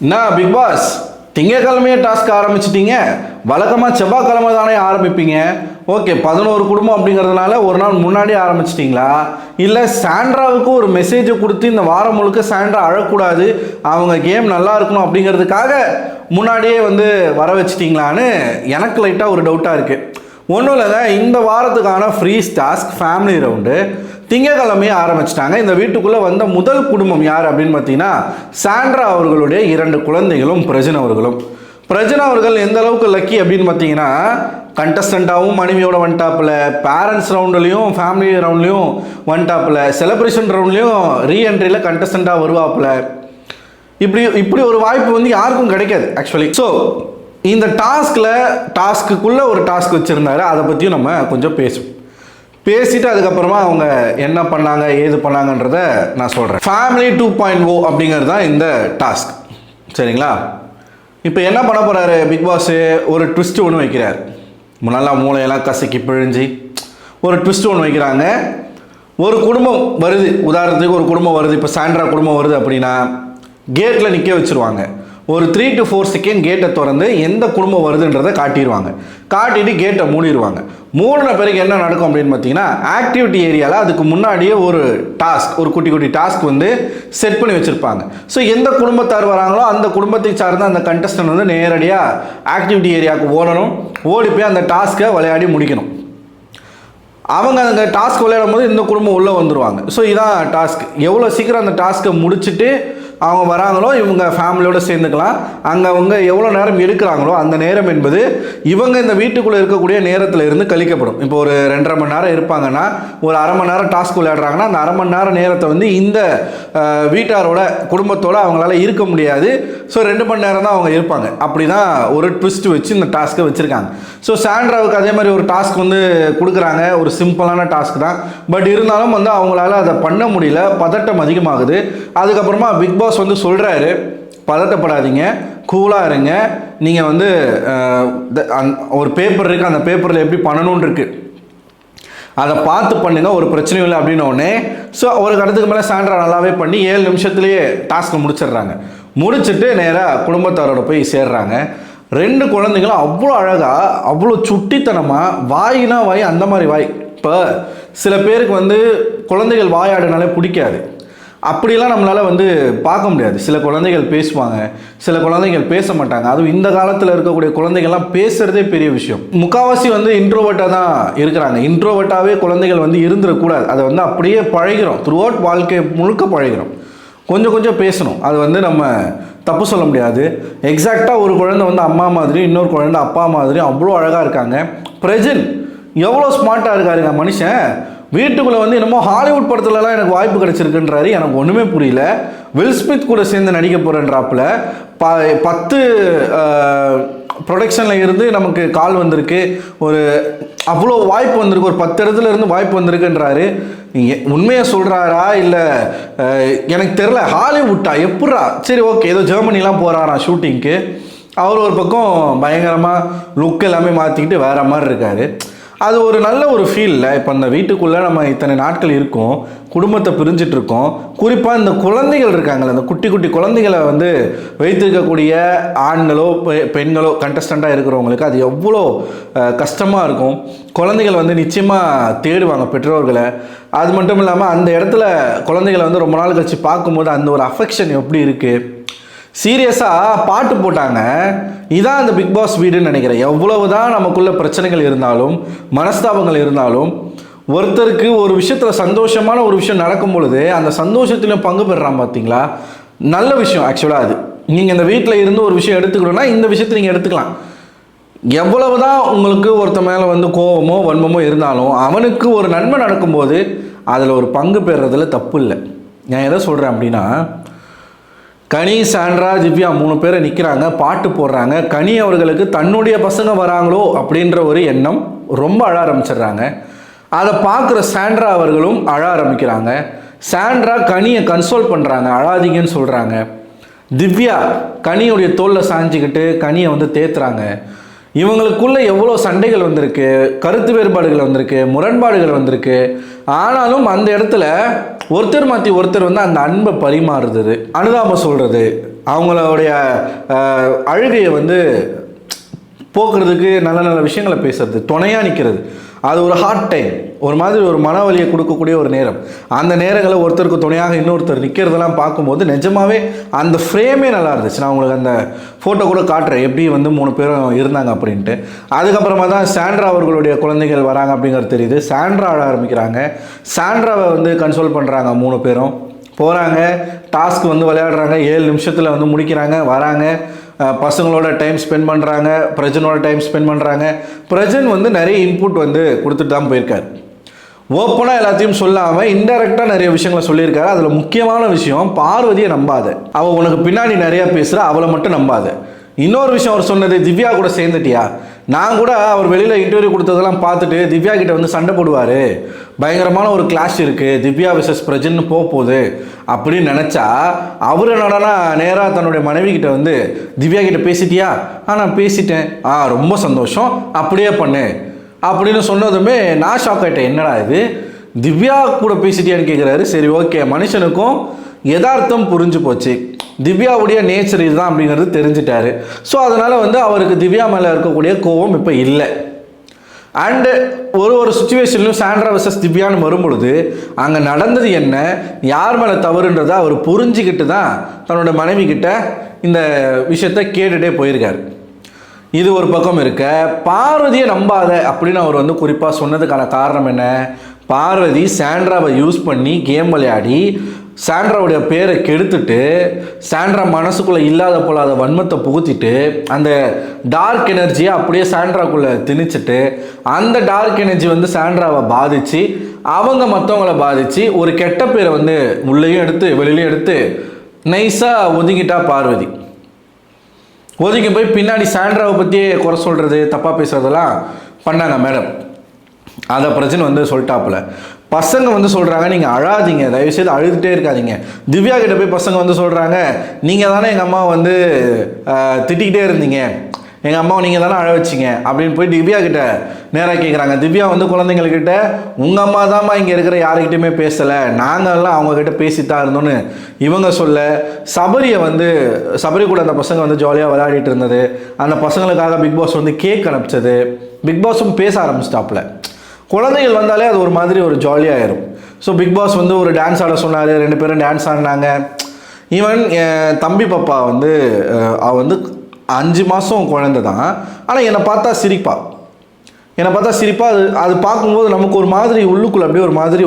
என்ன big pass திங்கக்கிழமையே task ஆரம்பிச்சிட்டீங்க. வழக்கமாக செவ்வாய்க்கிழமை தானே ஆரம்பிப்பீங்க. ஓகே, 11 குடும்பம் அப்படிங்கிறதுனால ஒரு நாள் முன்னாடி ஆரம்பிச்சிட்டிங்களா? இல்லை சாண்ட்ராவுக்கு ஒரு மெசேஜை கொடுத்து இந்த வாரம் முழுக்க சாண்ட்ரா அழக்கூடாது, அவங்க கேம் நல்லா இருக்கணும் அப்படிங்கிறதுக்காக முன்னாடியே வர வச்சிட்டிங்களான்னு எனக்கு லைட்டாக ஒரு டவுட்டாக இருக்குது. ஒன்றும் இல்லைங்க, இந்த வாரத்துக்கான ஃப்ரீஸ் டாஸ்க் ஃபேமிலி ரவுண்டு திங்கக்கிழமையே ஆரம்பிச்சிட்டாங்க. இந்த வீட்டுக்குள்ளே வந்த முதல் குடும்பம் யார் அப்படின்னு பார்த்தீங்கன்னா சாண்ட்ரா அவர்களுடைய 2 குழந்தைகளும் பிரஜன் அவர்களும். பிரஜன் அவர்கள் எந்த அளவுக்கு லக்கி அப்படின்னு பார்த்தீங்கன்னா கண்டஸ்டண்ட்டாகவும் மனைவியோட வந்துட்டாப்பில், பேரண்ட்ஸ் ரவுண்ட்லேயும் ஃபேமிலி ரவுண்ட்லேயும் வந்துட்டாப்பில், செலிப்ரேஷன் ரவுண்ட்லேயும் ரீஎன்ட்ரியில் கண்டஸ்டண்ட்டாக வருவாப்பில். இப்படி ஒரு வாய்ப்பு யாருக்கும் கிடைக்காது ஆக்சுவலி. ஸோ இந்த டாஸ்க்குள்ளே ஒரு டாஸ்க் வச்சுருந்தாரு, அதை பற்றியும் நம்ம கொஞ்சம் பேசிட்டு அதுக்கப்புறமா அவங்க என்ன பண்ணாங்க ஏது பண்ணாங்கன்றத நான் சொல்கிறேன். ஃபேமிலி 2.0 அப்படிங்கிறது தான் இந்த டாஸ்க், சரிங்களா? இப்போ என்ன பண்ண போகிறாரு பிக் பாஸ், ஒரு ட்விஸ்ட் ஒன்று வைக்கிறார். நல்லா மூளையெல்லாம் கசக்கி பிழிஞ்சு ஒரு ட்விஸ்ட் ஒன்று வைக்கிறாங்க. ஒரு குடும்பம் வருது, உதாரணத்துக்கு ஒரு குடும்பம் வருது, இப்போ சாண்ட்ரா குடும்பம் வருது அப்படின்னா கேட்டில் நிற்க வச்சுருவாங்க. ஒரு 3 to 4 செகண்ட் கேட்டை திறந்து எந்த குடும்பம் வருதுன்றதை காட்டிடுவாங்க. காட்டிட்டு கேட்டை மூடிடுவாங்க. மூடின பிறகு என்ன நடக்கும் அப்படின்னு பார்த்தீங்கன்னா ஆக்டிவிட்டி ஏரியாவில் அதுக்கு முன்னாடியே ஒரு டாஸ்க், ஒரு குட்டி டாஸ்க் செட் பண்ணி வச்சுருப்பாங்க. ஸோ எந்த குடும்பத்தார் வராங்களோ அந்த குடும்பத்தை சார்ந்த அந்த கண்டஸ்டன்ட் நேரடியாக ஆக்டிவிட்டி ஏரியாவுக்கு ஓடணும். ஓடி போய் அந்த டாஸ்க்கை விளையாடி முடிக்கணும். அவங்க அந்த டாஸ்க் விளையாடும் போது இந்த குடும்பம் உள்ளே வந்துடுவாங்க. ஸோ இதான் டாஸ்க். எவ்வளோ சீக்கிரம் அந்த டாஸ்க்கை முடிச்சுட்டு அவங்க வராங்களோ இவங்க ஃபேமிலியோடு சேர்ந்துக்கலாம். அங்கே அவங்க எவ்வளோ நேரம் எடுக்கிறாங்களோ அந்த நேரம் என்பது இவங்க இந்த வீட்டுக்குள்ளே இருக்கக்கூடிய நேரத்தில் இருந்து கழிக்கப்படும். இப்போ ஒரு 2.5 மணி நேரம் இருப்பாங்கன்னா ஒரு அரை மணி நேரம் டாஸ்க் விளையாடுறாங்கன்னா அந்த அரை மணி நேரம் நேரத்தை இந்த வீட்டாரோட குடும்பத்தோடு அவங்களால இருக்க முடியாது. ஸோ 2 மணி நேரம் தான் அவங்க இருப்பாங்க. அப்படி தான் ஒரு ட்விஸ்ட் வச்சு இந்த டாஸ்க்கை வச்சுருக்காங்க. ஸோ சாண்ட்ராவுக்கு அதே மாதிரி ஒரு டாஸ்க் கொடுக்குறாங்க. ஒரு சிம்பிளான டாஸ்க் தான், பட் இருந்தாலும் அவங்களால அதை பண்ண முடியல. பதட்டம் அதிகமாகுது. அதுக்கப்புறமா பிக் பாஸ் சொல்கிறாரு, பதட்டப்படாதீங்க, கூலாக இருங்க. நீங்கள் ஒரு பேப்பர் இருக்குது, அந்த பேப்பரில் எப்படி பண்ணணும்னு இருக்குது, அதை பார்த்து பண்ணுங்கள், ஒரு பிரச்சனையும் இல்லை அப்படின்னோடனே. ஸோ ஒரு கடத்துக்கு மேலே சாண்ட்ரா நல்லாவே பண்ணி 7 நிமிஷத்துலேயே டாஸ்க்கை முடிச்சிடுறாங்க. முடிச்சுட்டு நேராக குடும்பத்தாரோட போய் சேர்றாங்க. 2 குழந்தைங்களும் அவ்வளோ அழகாக, அவ்வளோ சுட்டித்தனமாக, வாயினா வாய் அந்த மாதிரி வாய். இப்போ சில பேருக்கு குழந்தைகள் வாயாடுனாலே பிடிக்காது. அப்படிலாம் நம்மளால் பார்க்க முடியாது. சில குழந்தைகள் பேசுவாங்க, சில குழந்தைகள் பேச மாட்டாங்க. அதுவும் இந்த காலத்தில் இருக்கக்கூடிய குழந்தைகள்லாம் பேசுகிறதே பெரிய விஷயம். முக்கால்வாசி இன்ட்ரோவர்ட்டாக தான் இருக்கிறாங்க. இன்ட்ரோவர்ட்டாகவே குழந்தைகள் இருந்துடக்கூடாது. அதை அப்படியே பழகிறோம். த்ரூ அவுட் வாழ்க்கை முழுக்க பழகிறோம். கொஞ்சம் பேசணும். அது நம்ம தப்பு சொல்ல முடியாது. எக்ஸாக்டாக ஒரு குழந்தை அம்மா மாதிரி, இன்னொரு குழந்தை அப்பா மாதிரி அவ்வளோ அழகாக இருக்காங்க. பிரஜன் எவ்வளோ ஸ்மார்ட்டாக இருக்காருங்க மனுஷன். வீட்டுக்குள்ளே என்னமோ ஹாலிவுட் படத்துலலாம் எனக்கு வாய்ப்பு கிடச்சிருக்குன்றாரு. எனக்கு ஒன்றுமே புரியல. வில் ஸ்மித் கூட சேர்ந்து நடிக்க போகிறேன்றாப்பில் 10 ப்ரொடக்ஷனில் இருந்து நமக்கு கால் வந்திருக்கு. ஒரு அவ்வளோ வாய்ப்பு வந்திருக்கு. ஒரு 10 இடத்துல இருந்து வாய்ப்பு வந்திருக்குன்றாரு. உண்மையை சொல்கிறாரா இல்லை எனக்கு தெரில. ஹாலிவுட்டா எப்பட்றா? சரி, ஓகே, ஏதோ ஜெர்மனிலாம் போகிறாரா ஷூட்டிங்க்கு. அவர் ஒரு பக்கம் பயங்கரமாக லுக் எல்லாமே மாற்றிக்கிட்டு வேறு மாதிரி இருக்கார். அது ஒரு நல்ல ஒரு ஃபீலில். இப்போ அந்த வீட்டுக்குள்ளே நம்ம இத்தனை நாட்கள் இருக்கோம், குடும்பத்தை பிரிஞ்சிட்ருக்கோம். குறிப்பாக இந்த குழந்தைகள் இருக்காங்களே, அந்த குட்டி குழந்தைகளை வைத்திருக்கக்கூடிய ஆண்களோ பெண்களோ கண்டஸ்டண்ட்டாக இருக்கிறவங்களுக்கு அது எவ்வளோ கஷ்டமாக இருக்கும். குழந்தைகள் நிச்சயமாக தேடுவாங்க பெற்றோர்களை. அது மட்டும் இல்லாமல் அந்த இடத்துல குழந்தைகளை ரொம்ப நாள் கழிச்சு பார்க்கும்போது அந்த ஒரு அஃபெக்ஷன் எப்படி இருக்குது. சீரியஸாக பாட்டு போட்டாங்க. இதான் அந்த பிக் பாஸ் வீடுன்னு நினைக்கிறேன். எவ்வளவு தான் நமக்குள்ள பிரச்சனைகள் இருந்தாலும், மனஸ்தாபங்கள் இருந்தாலும், ஒருத்தருக்கு ஒரு விஷயத்தில் சந்தோஷமான ஒரு விஷயம் நடக்கும் பொழுது அந்த சந்தோஷத்துலையும் பங்கு பெறுறான். பார்த்தீங்களா, நல்ல விஷயம் ஆக்சுவலாக. அது நீங்கள் இந்த வீட்டில் இருந்து ஒரு விஷயம் எடுத்துக்கணும்னா இந்த விஷயத்தை நீங்கள் எடுத்துக்கலாம். எவ்வளவு தான் உங்களுக்கு ஒருத்த மேலே கோபமோ வன்மமோ இருந்தாலும் அவனுக்கு ஒரு நன்மை நடக்கும்போது அதில் ஒரு பங்கு பெறுறதுல தப்பு இல்லை. நான் எதை சொல்கிறேன் அப்படின்னா, கனி, சாண்ட்ரா, திவ்யா 3 பேரை நிற்கிறாங்க, பாட்டு போடுறாங்க. கனி அவர்களுக்கு தன்னுடைய பசங்க வராங்களோ அப்படின்ற ஒரு எண்ணம், ரொம்ப அழ ஆரம்பிச்சிடுறாங்க. அதை பார்க்குற சாண்ட்ரா அவர்களும் அழ ஆரம்பிக்கிறாங்க. சாண்ட்ரா கனியை கன்சோல் பண்ணுறாங்க, அழாதீங்கன்னு சொல்கிறாங்க. திவ்யா கனியுடைய தோளில் சாஞ்சிக்கிட்டு கனியை தேத்துறாங்க. இவங்களுக்குள்ளே எவ்வளோ சண்டைகள் வந்திருக்கு, கருத்து வேறுபாடுகள் வந்திருக்கு, முரண்பாடுகள் வந்திருக்கு. ஆனாலும் அந்த இடத்துல ஒருத்தர் மாற்றி ஒருத்தர் அந்த அன்பை பரிமாறுறது, அனுதாபம் சொல்கிறது, அவங்களுடைய அழுகையை வந்து போக்குறதுக்கு நல்ல நல்ல விஷயங்களை பேசுறது, துணையாக நிற்கிறது. அது ஒரு ஹார்ட் டைம், ஒரு மாதிரி ஒரு மனவலியை கொடுக்கக்கூடிய ஒரு நேரம். அந்த நேரங்களை ஒருத்தருக்கு துணையாக இன்னொருத்தர் நிற்கிறதெல்லாம் பார்க்கும்போது நிஜமாவே அந்த ஃப்ரேமே நல்லா இருந்துச்சு. நான் உங்களுக்கு அந்த ஃபோட்டோ கூட காட்டுறேன், எப்படி வந்து 3 பேரும் இருந்தாங்க அப்படின்ட்டு. அதுக்கப்புறமா தான் சாண்ட்ரா அவர்களுடைய குழந்தைகள் வராங்க அப்படிங்கிறது தெரியுது. சாண்ட்ரா ஆட ஆரம்பிக்கிறாங்க. சாண்ட்ராவை வந்து கன்சோல் பண்ணுறாங்க 3 பேரும். போகிறாங்க, டாஸ்க் வந்து விளையாடுறாங்க, 7 நிமிஷத்தில் வந்து முடிக்கிறாங்க, வராங்க, பசங்களோட டைம் ஸ்பெண்ட் பண்ணுறாங்க, பிரஜனோட டைம் ஸ்பெண்ட் பண்ணுறாங்க. பிரஜன் வந்து நிறைய இன்புட் வந்து கொடுத்துட்டு தான் போயிருக்காரு. ஓப்பனாக எல்லாத்தையும் சொல்லாமல் இன்டெரக்டாக நிறைய விஷயங்களை சொல்லியிருக்காரு. அதில் முக்கியமான விஷயம், பார்வதியை நம்பாத, அவள் உனக்கு பின்னாடி நிறையா பேசுகிற, அவளை மட்டும் நம்பாத. இன்னொரு விஷயம் அவர் சொன்னது, திவ்யா கூட சேர்ந்துட்டியா? நான் கூட அவர் வெளியில் இன்டர்வியூ கொடுத்ததெல்லாம் பார்த்துட்டு திவ்யா கிட்ட வந்து சண்டை போடுவார், பயங்கரமான ஒரு கிளாஷ் இருக்குது, திவ்யா விசஸ் பிரஜன்னு போகுது அப்படின்னு நினச்சா, அவர் என்னடனா நேராக தன்னுடைய மனைவி கிட்ட வந்து திவ்யா கிட்ட பேசிட்டியா? நான் பேசிட்டேன், ரொம்ப சந்தோஷம், அப்படியே பண்ணு அப்படின்னு சொன்னதுமே நான் ஷாக் ஆகிட்டேன். என்னடா இது, திவ்யா கூட பேசிட்டியான்னு கேட்குறாரு. சரி, ஓகே, மனுஷனுக்கும் யதார்த்தம் புரிஞ்சு போச்சு, திவ்யாவுடைய நேச்சர் இதுதான் அப்படிங்கிறது தெரிஞ்சிட்டாரு. ஸோ அதனால் வந்து அவருக்கு திவ்யா மேலே இருக்கக்கூடிய கோபம் இப்போ இல்லை. அண்டு ஒரு சுச்சுவேஷன்லையும் சாண்ட்ரா வர்சஸ் திவ்யான்னு வரும்பொழுது அங்கே நடந்தது என்ன, யார் மேலே தவறுன்றதை அவர் புரிஞ்சுக்கிட்டு தான் தன்னோட மனைவி கிட்ட இந்த விஷயத்தை கேட்டுகிட்டே போயிருக்காரு. இது ஒரு பக்கம் இருக்க, பார்வதியை நம்பாத அப்படின்னு அவர் வந்து குறிப்பாக சொன்னதுக்கான காரணம் என்ன? பார்வதி சாண்ட்ராவை யூஸ் பண்ணி கேம் விளையாடி சாண்ட்ராவுடைய பேரை கெடுத்துட்டு, சாண்ட்ரா மனசுக்குள்ளே இல்லாத போலாத வன்மத்தை புகுத்திட்டு, அந்த டார்க் எனர்ஜியை அப்படியே சாண்ட்ராக்குள்ளே திணிச்சிட்டு, அந்த டார்க் எனர்ஜி வந்து சாண்ட்ராவை பாதித்து, அவங்க மற்றவங்கள பாதித்து, ஒரு கெட்ட பேரை வந்து உள்ளேயும் எடுத்து வெளியிலையும் எடுத்து நைஸாக ஒதுங்கிட்டா பார்வதி. ஒதுங்கி போய் பின்னாடி சாண்ட்ராவை பற்றியே குறை சொல்கிறது, தப்பாக பேசுகிறதெல்லாம் பண்ணாங்க மேடம். அதை பிரச்சனை வந்து சொல்லிட்டாப்புல. பசங்க வந்து சொல்கிறாங்க, நீங்கள் அழாதீங்க, தயவுசெய்து அழுதுகிட்டே இருக்காதீங்க. திவ்யா கிட்ட போய் பசங்க வந்து சொல்கிறாங்க, நீங்கள் தானே எங்கள் அம்மா வந்து திட்டிக்கிட்டே இருந்தீங்க, எங்கள் அம்மாவை நீங்கள் தானே அழ வச்சிங்க அப்படின்னு போய் திவ்யா கிட்ட நேராக கேட்குறாங்க. திவ்யா வந்து குழந்தைங்கக்கிட்ட, உங்கள் அம்மா தான்மா இங்கே இருக்கிற யாருக்கிட்டையுமே பேசலை, நாங்கள்லாம் அவங்கக்கிட்ட பேசித்தான் இருந்தோன்னு இவங்க சொல்ல, சபரியை வந்து சபரி கூட அந்த பசங்க வந்து ஜாலியாக விளையாடிட்டு இருந்தது, அந்த பசங்களுக்காக பிக் பாஸ் வந்து கேக் அனுப்பிச்சது, பிக் பாஸும் பேச ஆரம்பிச்சிட்டாப்புல. குழந்தைகள் வந்தாலே அது ஒரு மாதிரி ஒரு ஜாலியாகிடும். ஸோ பிக் பாஸ் வந்து ஒரு டான்ஸ் ஆட சொன்னார், 2 பேரும் டான்ஸ் ஆடினாங்க. ஈவன் என் தம்பி பாப்பா வந்து அவள் வந்து 5 மாதம் குழந்தை தான், ஆனால் என்னை பார்த்தா சிரிப்பா, அது பார்க்கும்போது நமக்கு ஒரு மாதிரி உள்ளுக்குள்ளே அப்படியே ஒரு மாதிரி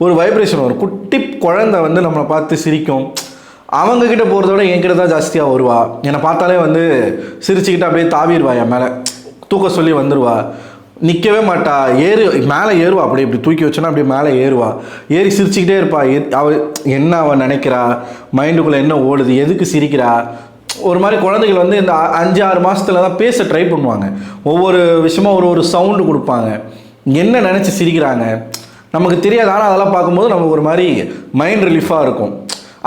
ஒரு வைப்ரேஷன் வரும். குட்டி குழந்தை வந்து நம்மளை பார்த்து சிரிக்கும். அவங்கக்கிட்ட போகிறத விட என்கிட்ட தான் ஜாஸ்தியாக வருவா. என்னை பார்த்தாலே வந்து சிரிச்சுக்கிட்டு அப்படியே தாவிடுவா, என் மேலே தூக்க சொல்லி வந்துடுவா, நிற்கவே மாட்டா, மேலே ஏறுவா, அப்படி இப்படி தூக்கி வச்சோன்னா அப்படியே மேலே ஏறுவா, ஏறி சிரிச்சுக்கிட்டே இருப்பா. அவள் நினைக்கிறா, மைண்டுக்குள்ளே என்ன ஓடுது, எதுக்கு சிரிக்கிறா, ஒரு மாதிரி குழந்தைகள் வந்து இந்த 5-6 மாதத்துல தான் பேச ட்ரை பண்ணுவாங்க. ஒவ்வொரு விஷயமும் ஒரு சவுண்டு கொடுப்பாங்க, என்ன நினச்சி சிரிக்கிறாங்க நமக்கு தெரியாது. ஆனால் அதெல்லாம் பார்க்கும்போது நமக்கு ஒரு மாதிரி மைண்ட் ரிலீஃபாக இருக்கும்.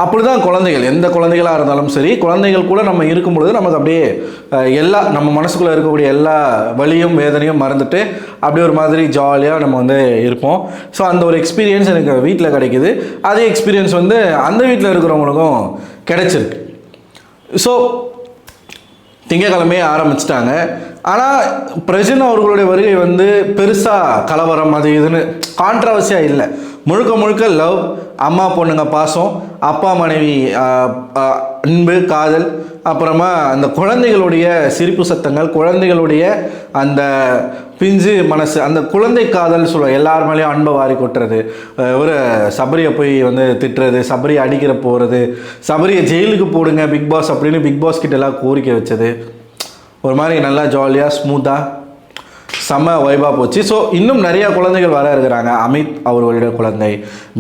அப்படி தான் குழந்தைகள், எந்த குழந்தைகளாக இருந்தாலும் சரி, குழந்தைகள் கூட நம்ம இருக்கும்பொழுது நமக்கு அப்படியே நம்ம மனசுக்குள்ளே இருக்கக்கூடிய எல்லா வலியும் வேதனையும் மறந்துட்டு அப்படியே ஒரு மாதிரி ஜாலியாக நம்ம வந்து இருப்போம். ஸோ அந்த ஒரு எக்ஸ்பீரியன்ஸ் எனக்கு வீட்டில் கிடைக்கிது. அதே எக்ஸ்பீரியன்ஸ் வந்து அந்த வீட்டில் இருக்கிறவங்களுக்கும் கிடைச்சிருக்கு. ஸோ திங்கக்கிழமையே ஆரம்பிச்சிட்டாங்க. ஆனால் பிரஜன் அவர்களுடைய வருகை வந்து பெருசாக கலவரம் அது இதுன்னு கான்ட்ரவர்சியாக இல்லை. முழுக்க லவ், அம்மா பொண்ணுங்க பாசம், அப்பா மனைவி அன்பு காதல், அப்புறமா அந்த குழந்தைகளுடைய சிரிப்பு சத்தங்கள், குழந்தைகளுடைய அந்த பிஞ்சு மனசு, அந்த குழந்தை காதல் சொல்லுவாங்க, எல்லார் மேலேயும் அன்பை வாரி கொட்டுறது, ஒரு சபரியை போய் வந்து திட்டுறது, சபரியை அடிக்கிற போகிறது, சபரியை ஜெயிலுக்கு போடுங்க பிக் பாஸ் அப்படின்னு பிக் பாஸ் கிட்ட எல்லாம் கோரிக்கை வச்சது, ஒரு மாதிரி நல்லா ஜாலியாக ஸ்மூத்தாக செம்ம வைபாக போச்சு. ஸோ இன்னும் நிறையா குழந்தைகள் வர இருக்கிறாங்க. அமித் அவர்களுடைய குழந்தை,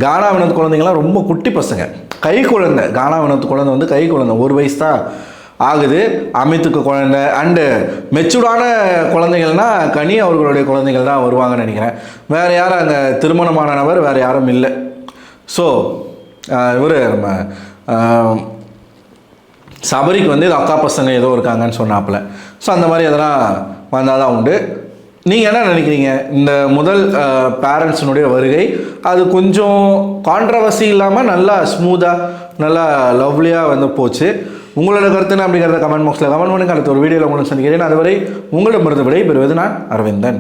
கானா வினோத் குழந்தைங்கள்லாம் ரொம்ப குட்டி பசங்க, கை குழந்தை. கானா வினோத் குழந்தை வந்து கை குழந்தை, 1 வயசு தான் ஆகுது. அமித்துக்கு குழந்தை. அண்டு மெச்சூர்டான குழந்தைகள்னா கனி அவர்களுடைய குழந்தைகள் தான் வருவாங்கன்னு நினைக்கிறேன். வேறு யாரும் அங்கே திருமணமான நபர் வேறு யாரும் இல்லை. ஸோ இவர் நம்ம சபரிக்கு வந்து இது அக்கா பசங்க ஏதோ இருக்காங்கன்னு சொன்னாப்புல. ஸோ அந்த மாதிரி அதெல்லாம் வந்தால் தான் உண்டு. நீங்கள் என்ன நினைக்கிறீங்க? இந்த முதல் பேரண்ட்ஸினுடைய வருகை அது கொஞ்சம் கான்ட்ரவர்சி இல்லாமல் நல்லா ஸ்மூத்தாக நல்லா லவ்லியாக வந்து போச்சு. உங்களோட கருத்து என்ன அப்படிங்கிறத கமெண்ட் பாக்ஸில் கமெண்ட் பண்ணுங்க. அடுத்த ஒரு வீடியோவில் உங்களை சந்திக்கிறேன். அதுவரை உங்களிடமிருந்து விடை பெறுவது நான் அரவிந்தன்.